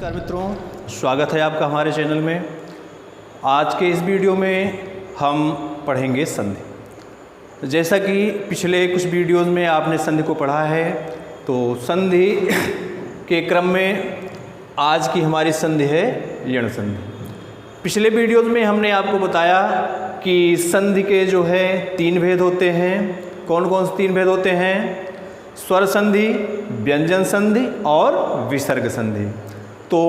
नमस्कार मित्रों, स्वागत है आपका हमारे चैनल में। आज के इस वीडियो में हम पढ़ेंगे संधि। जैसा कि पिछले कुछ वीडियोज़ में आपने संधि को पढ़ा है, तो संधि के क्रम में आज की हमारी संधि है यण संधि। पिछले वीडियोज़ में हमने आपको बताया कि संधि के जो है 3 भेद होते हैं। कौन कौन से 3 भेद होते हैं? स्वर संधि, व्यंजन संधि और विसर्ग संधि। तो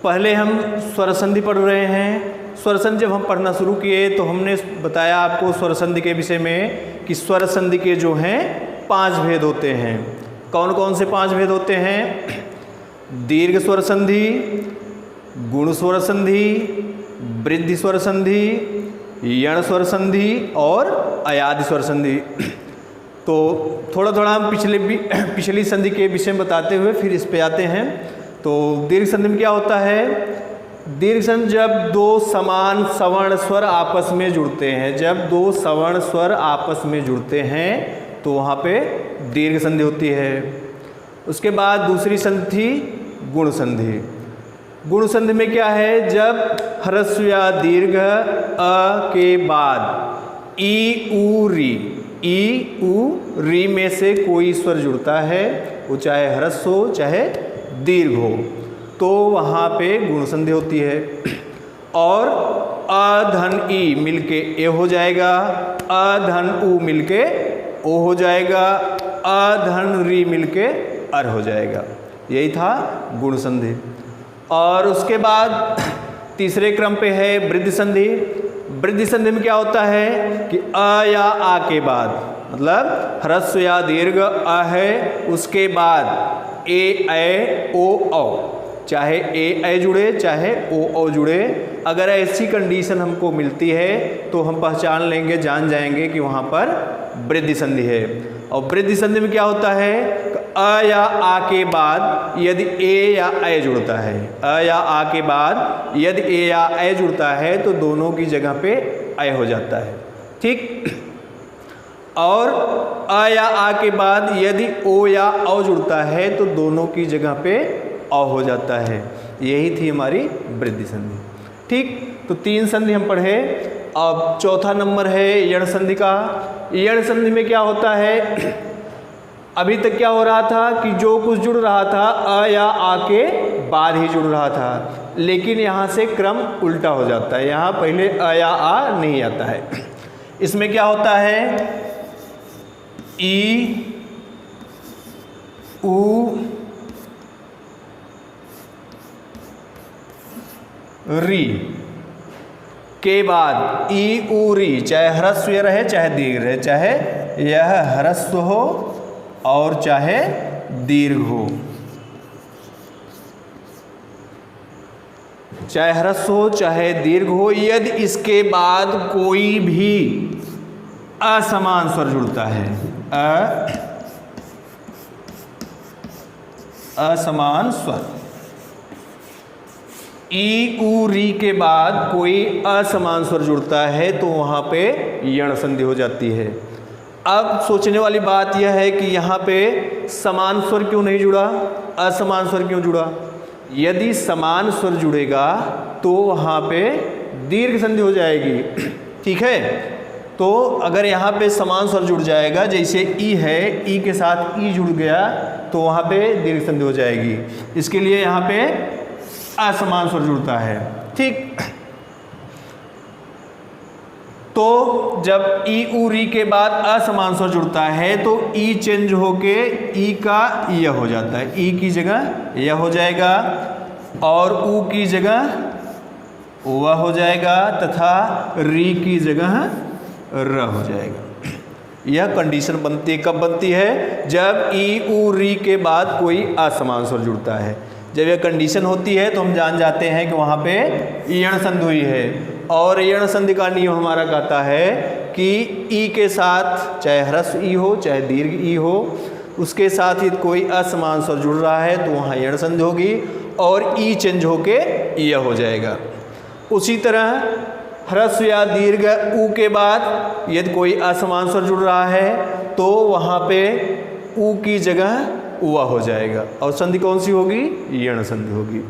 पहले हम स्वर संधि पढ़ रहे हैं। स्वर संधि जब हम पढ़ना शुरू किए तो हमने बताया आपको स्वर संधि के विषय में कि स्वर संधि के जो हैं 5 भेद होते हैं। कौन कौन से 5 भेद होते हैं? दीर्घ स्वर संधि, गुण स्वर संधि, वृद्धि स्वर संधि, यण स्वर संधि और अयादि स्वर संधि। तो थोड़ा थोड़ा हम पिछली संधि के विषय में बताते हुए फिर इस पे आते हैं। तो दीर्घ संधि में क्या होता है? दीर्घ संधि जब 2 समान सवर्ण स्वर आपस में जुड़ते हैं, जब 2 सवर्ण स्वर आपस में जुड़ते हैं तो वहाँ पे दीर्घ संधि होती है। उसके बाद दूसरी संधि थी गुण संधि। गुण संधि में क्या है? जब ह्रस्व या दीर्घ अ के बाद ई उ री में से कोई स्वर जुड़ता है, वो चाहे ह्रस्व हो चाहे दीर्घ हो, तो वहाँ पे गुण संधि होती है। और अ धन ई मिलके ए हो जाएगा, अ धन उ मिलके ओ हो जाएगा, अ धन री मिलके अर हो जाएगा। यही था गुण संधि। और उसके बाद तीसरे क्रम पे है वृद्धि संधि। वृद्धि संधि में क्या होता है कि अ या आ के बाद, मतलब ह्रस्व या दीर्घ अ है, उसके बाद ए ऐ ओ औ, चाहे ए ऐ जुड़े चाहे ओ औ जुड़े। अगर ऐसी कंडीशन हमको मिलती है तो हम पहचान लेंगे, जान जाएंगे कि वहाँ पर वृद्धि संधि है। और वृद्धि संधि में क्या होता है? अ या आ के बाद यदि ए या ऐ जुड़ता है, अ या आ के बाद यदि ए या ऐ जुड़ता है तो दोनों की जगह पे ऐ हो जाता है। ठीक। और अ या आ के बाद यदि ओ या औ जुड़ता है तो दोनों की जगह पे औ हो जाता है। यही थी हमारी वृद्धि संधि। ठीक। तो 3 संधि हम पढ़े। अब चौथा नंबर है यण संधि का। यण संधि में क्या होता है? अभी तक क्या हो रहा था कि जो कुछ जुड़ रहा था अ या आ के बाद ही जुड़ रहा था, लेकिन यहाँ से क्रम उल्टा हो जाता है। यहाँ पहले अ या आ नहीं आता है। इसमें क्या होता है? ई उ री के बाद ई उ री, चाहे ह्रस्व रहे चाहे दीर्घ रहे, चाहे यह ह्रस्व हो और चाहे दीर्घ हो, चाहे ह्रस्व हो चाहे दीर्घ हो, यदि इसके बाद कोई भी असमान स्वर जुड़ता है, असमान स्वर, ई उ री के बाद कोई असमान स्वर जुड़ता है तो वहाँ पे यण संधि हो जाती है। अब सोचने वाली बात यह है कि यहाँ पे समान स्वर क्यों नहीं जुड़ा, असमान स्वर क्यों जुड़ा? यदि समान स्वर जुड़ेगा तो वहाँ पे दीर्घ संधि हो जाएगी। ठीक है। तो अगर यहाँ पे समान स्वर जुड़ जाएगा, जैसे ई है, ई के साथ ई जुड़ गया तो वहाँ पे दीर्घ संधि हो जाएगी। इसके लिए यहाँ पे असमान स्वर जुड़ता है। ठीक। तो जब ई उ री के बाद असमान स्वर जुड़ता है तो ई चेंज होके ई का य हो जाता है, ई की जगह य हो जाएगा और उ की जगह व हो जाएगा तथा री की जगह र हो जाएगा। यह कंडीशन बनती है। कब बनती है? जब ई उ री के बाद कोई असमान स्वर जुड़ता है। जब यह कंडीशन होती है तो हम जान जाते हैं कि वहाँ पे यण संधि हुई है। और यण संधि का नियम हमारा कहता है कि ई के साथ चाहे ह्रस्व ई हो चाहे दीर्घ ई हो, उसके साथ ही कोई असमान स्वर जुड़ रहा है तो वहाँ यण संधि होगी और ई चेंज होके य हो जाएगा। उसी तरह ह्रस्व या दीर्घ उ के बाद यदि कोई असमान स्वर जुड़ रहा है तो वहाँ पे उ की जगह उवा हो जाएगा और संधि कौन सी होगी, यण संधि होगी।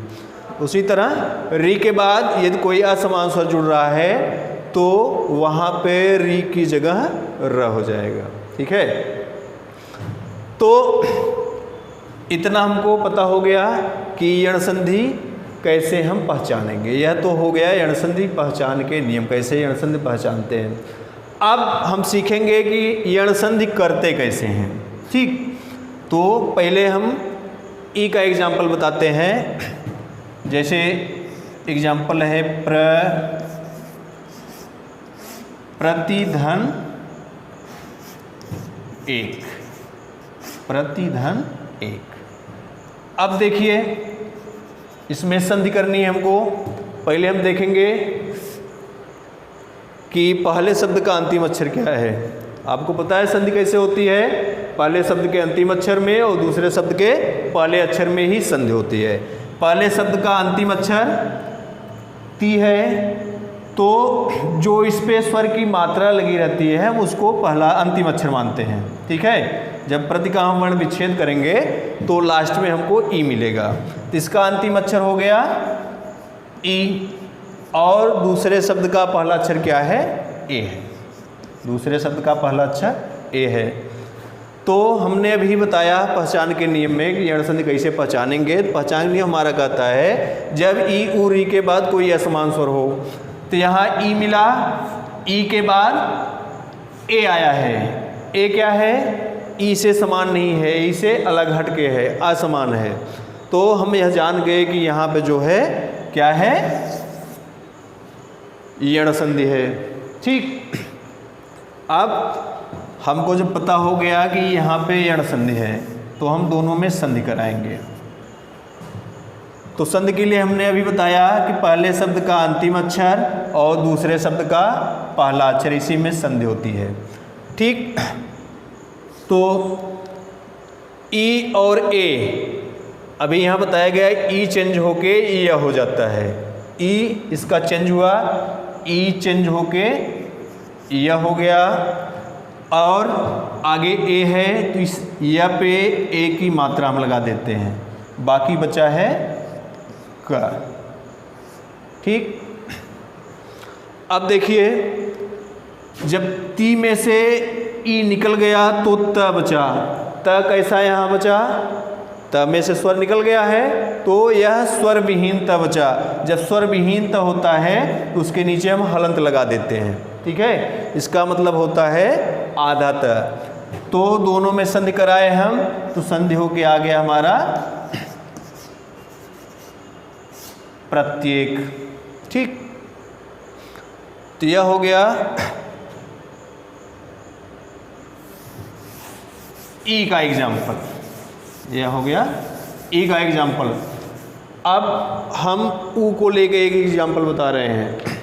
उसी तरह री के बाद यदि कोई असमान स्वर जुड़ रहा है तो वहाँ पे री की जगह र हो जाएगा। ठीक है, तो इतना हमको पता हो गया कि यण संधि कैसे हम पहचानेंगे। यह तो हो गया यण संधि पहचान के नियम, कैसे यण संधि पहचानते हैं। अब हम सीखेंगे कि यण संधि करते कैसे हैं। ठीक, तो पहले हम ई का एग्जाम्पल बताते हैं। जैसे एग्जाम्पल है प्रतिधन एक, प्रतिधन एक। अब देखिए इसमें संधि करनी है हमको। पहले हम देखेंगे कि पहले शब्द का अंतिम अक्षर क्या है। आपको पता है संधि कैसे होती है, पहले शब्द के अंतिम अक्षर में और दूसरे शब्द के पहले अक्षर में ही संधि होती है। पहले शब्द का अंतिम अक्षर ती है तो जो इस पे स्वर की मात्रा लगी रहती है हम उसको पहला अंतिम अक्षर मानते हैं। ठीक है, जब प्रति का हम वर्ण विच्छेद करेंगे तो लास्ट में हमको ई मिलेगा। तो इसका अंतिम अक्षर हो गया ई और दूसरे शब्द का पहला अक्षर क्या है, ए है। दूसरे शब्द का पहला अक्षर ए है। तो हमने अभी बताया पहचान के नियम में कि यण संधि कैसे पहचानेंगे। पहचान नियम हमारा कहता है जब ई उ री के बाद कोई असमान स्वर हो तो यहाँ ई मिला, ई के बाद ए आया है। ए क्या है, ई से समान नहीं है, ई से अलग हटके है, असमान है। तो हम यह जान गए कि यहाँ पे जो है क्या है, यण संधि है। ठीक, अब हमको जब पता हो गया कि यहाँ पे यण संधि है तो हम दोनों में संधि कराएंगे। तो संधि के लिए हमने अभी बताया कि पहले शब्द का अंतिम अक्षर और दूसरे शब्द का पहला अक्षर, इसी में संधि होती है। ठीक, तो ई और ए अभी यहाँ बताया गया ई चेंज होके यह हो जाता है। ई इसका चेंज हुआ, ई चेंज होके यह हो गया और आगे ए है तो इस या पे ए की मात्रा हम लगा देते हैं, बाकी बचा है का। ठीक, अब देखिए जब ती में से ई निकल गया तो त बचा। त कैसा यहाँ बचा, त में से स्वर निकल गया है तो यह स्वर विहीन त बचा। जब स्वर विहीन त होता है तो उसके नीचे हम हलंत लगा देते हैं। ठीक है, इसका मतलब होता है आधा त। तो दोनों में संधि कराए हम तो संधि होके आ गया हमारा प्रत्येक। ठीक, तो यह हो गया ई का एग्जाम्पल, यह हो गया ई का एग्जाम्पल। अब हम ऊ को लेके एक एग्जाम्पल बता रहे हैं।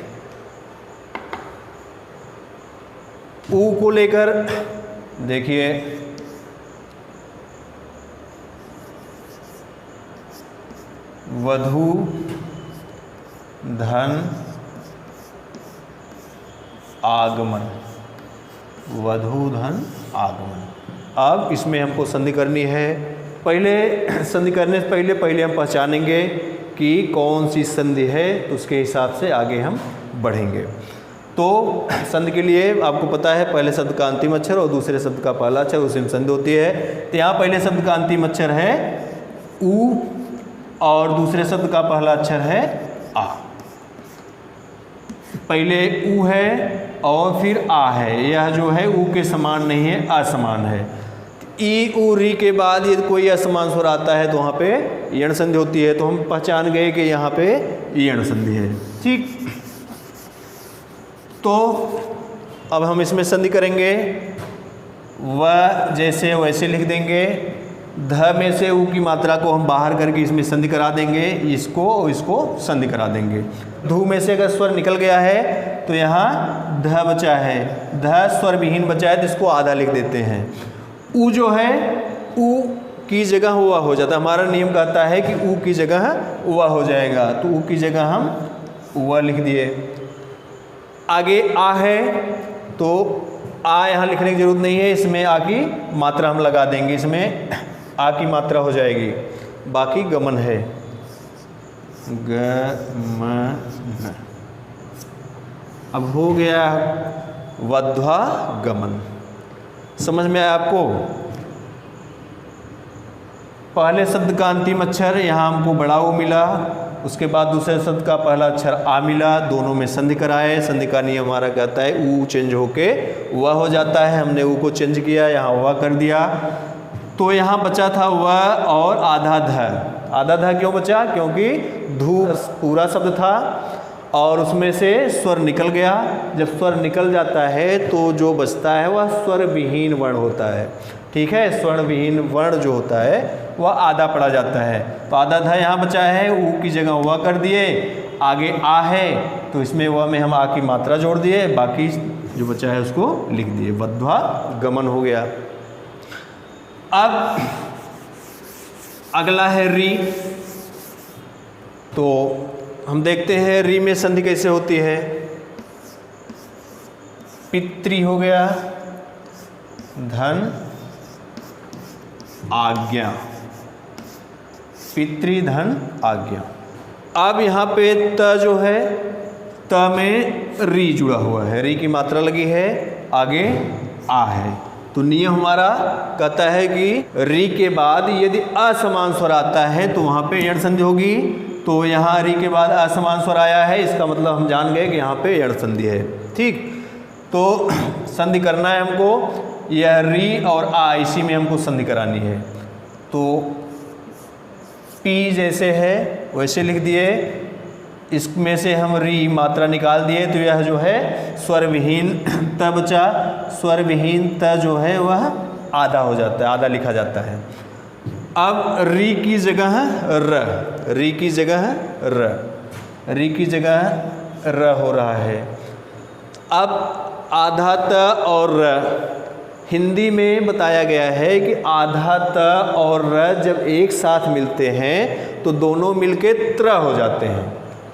ऊ को लेकर देखिए वधू धन आगमन, वधू धन आगमन। अब इसमें हमको संधि करनी है। पहले संधि करने से पहले हम पहचानेंगे कि कौन सी संधि है तो उसके हिसाब से आगे हम बढ़ेंगे। तो संधि के लिए आपको पता है पहले शब्द का अंतिम अक्षर और दूसरे शब्द का पहला अक्षर, उसी में संधि होती है। तो यहाँ पहले शब्द का अंतिम अक्षर है ऊ और दूसरे शब्द का पहला अक्षर है आ। पहले ऊ है और फिर आ है, यह जो है ऊ के समान नहीं है, असमान है। ई ऊ री के बाद यदि कोई असमान स्वर आता है तो वहाँ पे यण संधि होती है। तो हम पहचान गए कि यहाँ पे यण संधि है। ठीक, तो अब हम इसमें संधि करेंगे। वह जैसे वैसे लिख देंगे। ध में से ऊ की मात्रा को हम बाहर करके इसमें संधि करा देंगे, इसको और इसको संधि करा देंगे। धू में से अगर स्वर निकल गया है तो यहाँ ध बचा है, ध स्वर विहीन बचा है तो इसको आधा लिख देते हैं। ऊ जो है ऊ की जगह हुआ हो जाता है। हमारा नियम कहता है कि ऊ की जगह हुआ हो जाएगा, तो ऊ की जगह हम हुआ लिख दिए। आगे आ है तो आ यहाँ लिखने की जरूरत नहीं है, इसमें आ की मात्रा हम लगा देंगे। इसमें आ की मात्रा हो जाएगी, बाकी गमन है, गमन। अब हो गया वध्वा गमन। समझ में आया आपको? पहले शब्द का अंतिम अक्षर यहाँ हमको बड़ा ऊ मिला, उसके बाद दूसरे शब्द का पहला अक्षर आ मिला, दोनों में संधि कराए। संधि का नियम हमारा कहता है ऊ चेंज होके वह हो जाता है, हमने ऊ को चेंज किया, यहाँ वह कर दिया। तो यहाँ बचा था वह और आधा ध। आधा ध क्यों बचा? क्योंकि धू पूरा शब्द था और उसमें से स्वर निकल गया। जब स्वर निकल जाता है तो जो बचता है वह स्वर विहीन वर्ण होता है। ठीक है, स्वर्ण विहीन वर्ण जो होता है वह आधा पढ़ा जाता है। तो आधा ध यहाँ बचा है, ऊ की जगह वह कर दिए, आगे आ है तो इसमें वह में हम आ की मात्रा जोड़ दिए, बाकी जो बचा है उसको लिख दिए, वध्वा गमन हो गया। अब अगला है री। तो हम देखते हैं री में संधि कैसे होती है। पितृ हो गया, धन आज्ञा, पितृ धन आज्ञा। अब यहाँ पे त जो है, त में री जुड़ा हुआ है, री की मात्रा लगी है, आगे आ है। तो नियम हमारा कहता है कि री के बाद यदि असमान स्वर आता है तो वहाँ पे यण संधि होगी। तो यहाँ री के बाद असमान स्वर आया है, इसका मतलब हम जान गए कि यहाँ पे यण संधि है। ठीक, तो संधि करना है हमको, यह री और आ इसी में हमको संधि करानी है। तो पी जैसे है वैसे लिख दिए, इसमें से हम री मात्रा निकाल दिए, तो यह जो है स्वर विहीन त बचा। स्वर विहीन त जो है वह आधा हो जाता है, आधा लिखा जाता है। अब री की जगह र, री की जगह र, री की जगह र हो रहा है। अब आधा त और र, हिंदी में बताया गया है कि आधा त और र जब एक साथ मिलते हैं तो दोनों मिलके त्र हो जाते हैं।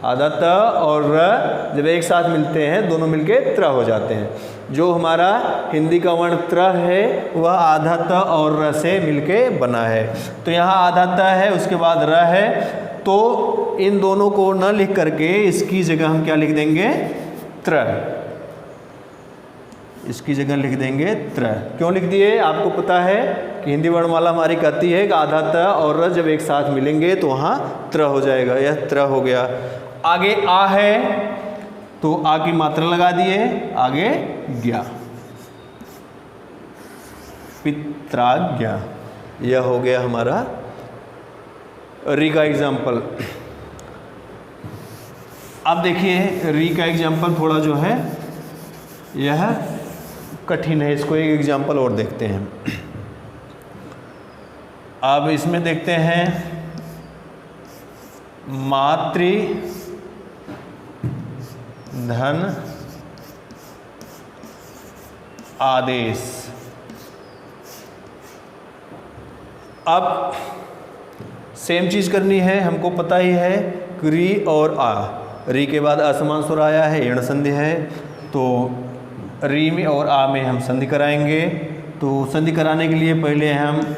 आधा त और र जब एक साथ मिलते हैं दोनों मिलके त्र हो जाते हैं। जो हमारा हिंदी का वर्ण त्र है वह आधा त और र से मिलके बना है। तो यहाँ आधा त है, उसके बाद र है, तो इन दोनों को न लिख करके इसकी जगह हम क्या लिख देंगे? त्र। इसकी जगह लिख देंगे त्र। क्यों लिख दिए? आपको पता है कि हिंदी वर्णमाला हमारी कहती है कि आधा त और र जब एक साथ मिलेंगे तो वहाँ त्र हो जाएगा, यह त्र हो गया। आगे आ है तो आ की मात्रा लगा दिए, आगे ज्ञा, पित्राज्ञा, यह हो गया हमारा री का एग्जाम्पल। अब देखिए री का एग्जाम्पल थोड़ा जो है यह कठिन है, इसको एक एग्जाम्पल और देखते हैं। अब इसमें देखते हैं मातृ धन आदेश। अब सेम चीज़ करनी है, हमको पता ही है कि री और आ, री के बाद असमान स्वर आया है, यण संधि है, तो री में और आ में हम संधि कराएंगे। तो संधि कराने के लिए पहले हम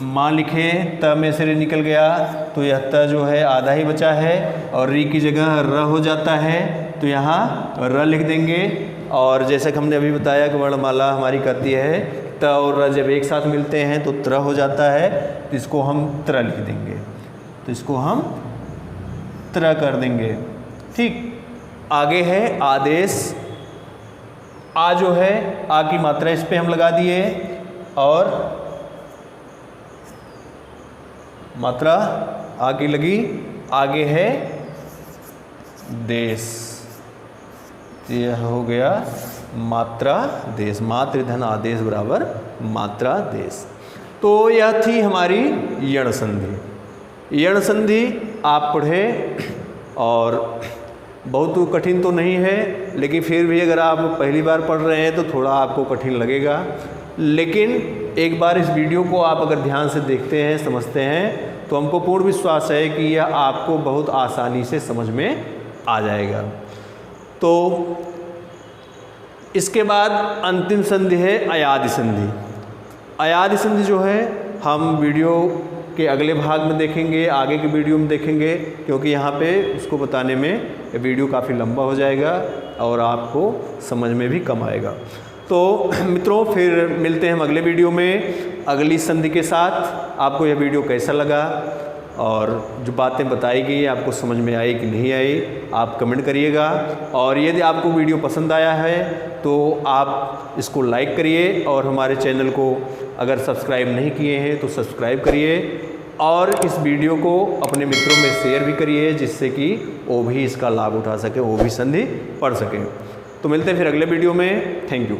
माँ लिखे, त में से री निकल गया तो यह त जो है आधा ही बचा है और री की जगह र हो जाता है, तो यहाँ र लिख देंगे। और जैसे कि हमने अभी बताया कि वर्णमाला हमारी कहती है त और र जब एक साथ मिलते हैं तो त्र हो जाता है, तो इसको हम त्र लिख देंगे, तो इसको हम त्र कर देंगे। ठीक, आगे है आदेश। आ जो है आ की मात्रा इस पे हम लगा दिए और मात्रा आ की लगी, आगे है देश, यह हो गया मात्रा देश। मातृ धन आदेश बराबर मात्रा देश। तो यह थी हमारी यण संधि। यण संधि आप पढ़े और बहुत कठिन तो नहीं है, लेकिन फिर भी अगर आप पहली बार पढ़ रहे हैं तो थोड़ा आपको कठिन लगेगा। लेकिन एक बार इस वीडियो को आप अगर ध्यान से देखते हैं, समझते हैं, तो हमको पूर्ण विश्वास है कि यह आपको बहुत आसानी से समझ में आ जाएगा। तो इसके बाद अंतिम संधि है अयादि संधि। अयादि संधि जो है हम वीडियो के अगले भाग में देखेंगे, आगे के वीडियो में देखेंगे, क्योंकि यहाँ पे उसको बताने में वीडियो काफ़ी लंबा हो जाएगा और आपको समझ में भी कम आएगा। तो मित्रों फिर मिलते हैं हम अगले वीडियो में अगली संधि के साथ। आपको यह वीडियो कैसा लगा और जो बातें बताई गई आपको समझ में आई कि नहीं आई, आप कमेंट करिएगा। और यदि आपको वीडियो पसंद आया है तो आप इसको लाइक करिए और हमारे चैनल को अगर सब्सक्राइब नहीं किए हैं तो सब्सक्राइब करिए और इस वीडियो को अपने मित्रों में शेयर भी करिए, जिससे कि वो भी इसका लाभ उठा सके, वो भी संधि पढ़ सकें। तो मिलते हैं फिर अगले वीडियो में। Thank you.